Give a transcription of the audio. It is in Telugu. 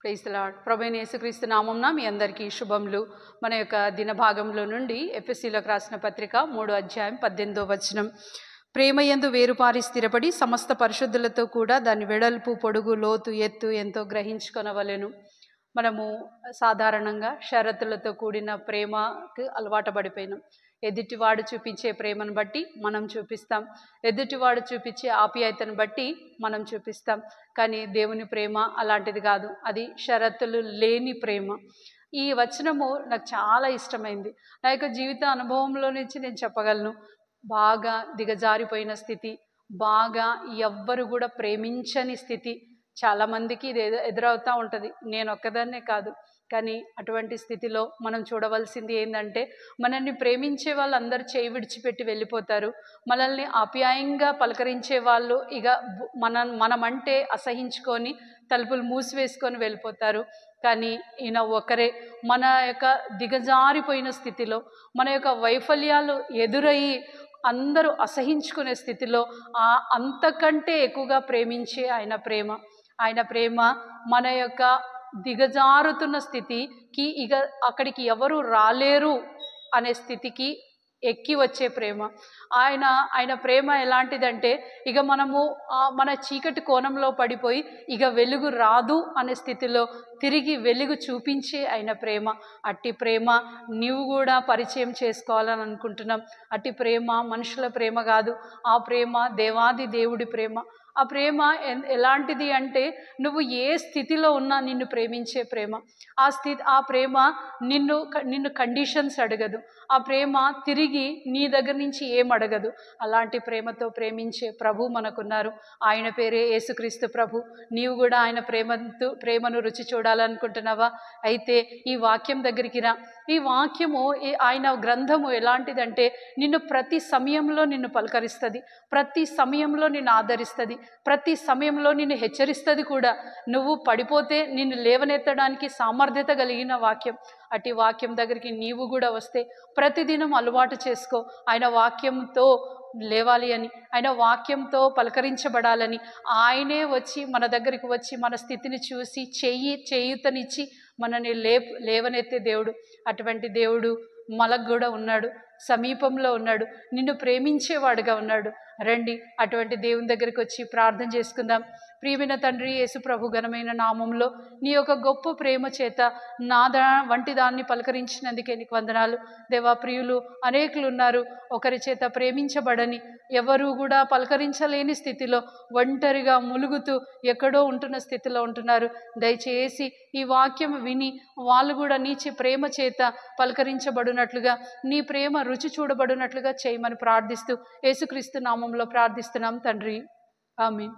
Praise the lord. ప్రభువైన యేసుక్రీస్తు నామమున మీ అందరికీ శుభములు. మన యొక్క దిన భాగంలో నుండి ఎఫెసీయులకు రాసిన పత్రిక 3వ అధ్యాయం 18వ వచనం. ప్రేమయందు వేరుపారి స్థిరపడి సమస్త పరిశుద్ధులతో కూడా దాని వెడల్పు, పొడుగు, లోతు, ఎత్తు ఎంతో గ్రహించుకొనవలెను. మనము సాధారణంగా షరతులతో కూడిన ప్రేమకు అలవాటు పడిపోయినాం. ఎదుటివాడు చూపించే ప్రేమను బట్టి మనం చూపిస్తాం, ఎదుటివాడు చూపించే ఆప్యాయతను బట్టి మనం చూపిస్తాం. కానీ దేవుని ప్రేమ అలాంటిది కాదు, అది షరతులు లేని ప్రేమ. ఈ వచనము నాకు చాలా ఇష్టమైంది. నా యొక్క జీవిత అనుభవంలో నుంచి నేను చెప్పగలను. బాగా దిగజారిపోయిన స్థితి, బాగా ఎవ్వరు కూడా ప్రేమించని స్థితి చాలామందికి ఇది ఎదురవుతూ ఉంటుంది. నేను ఒక్కదాన్నే కాదు. కానీ అటువంటి స్థితిలో మనం చూడవలసింది ఏంటంటే, మనల్ని ప్రేమించే వాళ్ళు అందరూ చేయి విడిచిపెట్టి వెళ్ళిపోతారు. మనల్ని ఆప్యాయంగా పలకరించే వాళ్ళు ఇక మనమంటే అసహించుకొని తలుపులు మూసివేసుకొని వెళ్ళిపోతారు. కానీ ఈయన ఒకరే మన యొక్క దిగజారిపోయిన స్థితిలో, మన యొక్క వైఫల్యాలు ఎదురయ్యి అందరూ అసహించుకునే స్థితిలో అంతకంటే ఎక్కువగా ప్రేమించే ఆయన ప్రేమ మన యొక్క దిగజారుతున్న స్థితికి ఇక అక్కడికి ఎవరు రాలేరు అనే స్థితికి ఎక్కి వచ్చే ప్రేమ. ఆయన ప్రేమ ఎలాంటిదంటే, ఇక మనము మన చీకటి కోణంలో పడిపోయి ఇక వెలుగు రాదు అనే స్థితిలో తిరిగి వెలుగు చూపించే ఆయన ప్రేమ. అట్టి ప్రేమ నీవు కూడా పరిచయం చేసుకోవాలని అనుకుంటున్నాం. అట్టి ప్రేమ మనుషుల ప్రేమ కాదు, ఆ ప్రేమ దేవాది దేవుడి ప్రేమ. ఆ ప్రేమ ఎలాంటిది అంటే, నువ్వు ఏ స్థితిలో ఉన్నా నిన్ను ప్రేమించే ప్రేమ. ఆ ప్రేమ నిన్ను కండిషన్స్ అడగదు. ఆ ప్రేమ తిరిగి నీ దగ్గర నుంచి ఏం అడగదు. అలాంటి ప్రేమతో ప్రేమించే ప్రభు మనకున్నారు. ఆయన పేరే యేసుక్రీస్తు ప్రభు. నీవు కూడా ఆయన ప్రేమను రుచి చూడాలనుకుంటున్నావా? అయితే ఈ వాక్యం దగ్గరికి రా. ఈ వాక్యము, ఆయన గ్రంథము ఎలాంటిదంటే, నిన్ను ప్రతి సమయంలో నిన్ను పలకరిస్తుంది, ప్రతి సమయంలో నిన్ను ఆదరిస్తుంది, ప్రతి సమయంలో నిన్ను హెచ్చరిస్తుంది కూడా. నువ్వు పడిపోతే నిన్ను లేవనెత్తడానికి సామర్థ్యత కలిగిన వాక్యం. అటు వాక్యం దగ్గరికి నీవు కూడా వస్తే ప్రతిదినం అలవాటు చేసుకో. ఆయన వాక్యంతో లేవాలి అని, ఆయన వాక్యంతో పలకరించబడాలని, ఆయనే వచ్చి మన దగ్గరికి వచ్చి మన స్థితిని చూసి చేయూతనిచ్చి మనని లేవనెత్తే దేవుడు. అటువంటి దేవుడు మనకు కూడా ఉన్నాడు, సమీపంలో ఉన్నాడు, నిన్ను ప్రేమించేవాడుగా ఉన్నాడు. రండి, అటువంటి దేవుని దగ్గరికి వచ్చి ప్రార్థన చేసుకుందాం. ప్రియమైన తండ్రి, యేసు ప్రభు ఘనమైన నామంలో నీ యొక్క గొప్ప ప్రేమ చేత వంటి దాన్ని పలకరించినందుకే నీకు వందనాలు దేవా. ప్రియులు అనేకులు ఉన్నారు, ఒకరి చేత ప్రేమించబడని, ఎవరు కూడా పలకరించలేని స్థితిలో ఒంటరిగా ములుగుతూ ఎక్కడో ఉంటున్న స్థితిలో ఉంటున్నారు. దయచేసి ఈ వాక్యం విని వాళ్ళు కూడా నీ ప్రేమ చేత పలకరించబడినట్లుగా, నీ ప్రేమ రుచి చూడబడినట్లుగా చేయమని ప్రార్థిస్తూ యేసుక్రీస్తు నామంలో ప్రార్థిస్తున్నాం తండ్రి. ఆమేన్.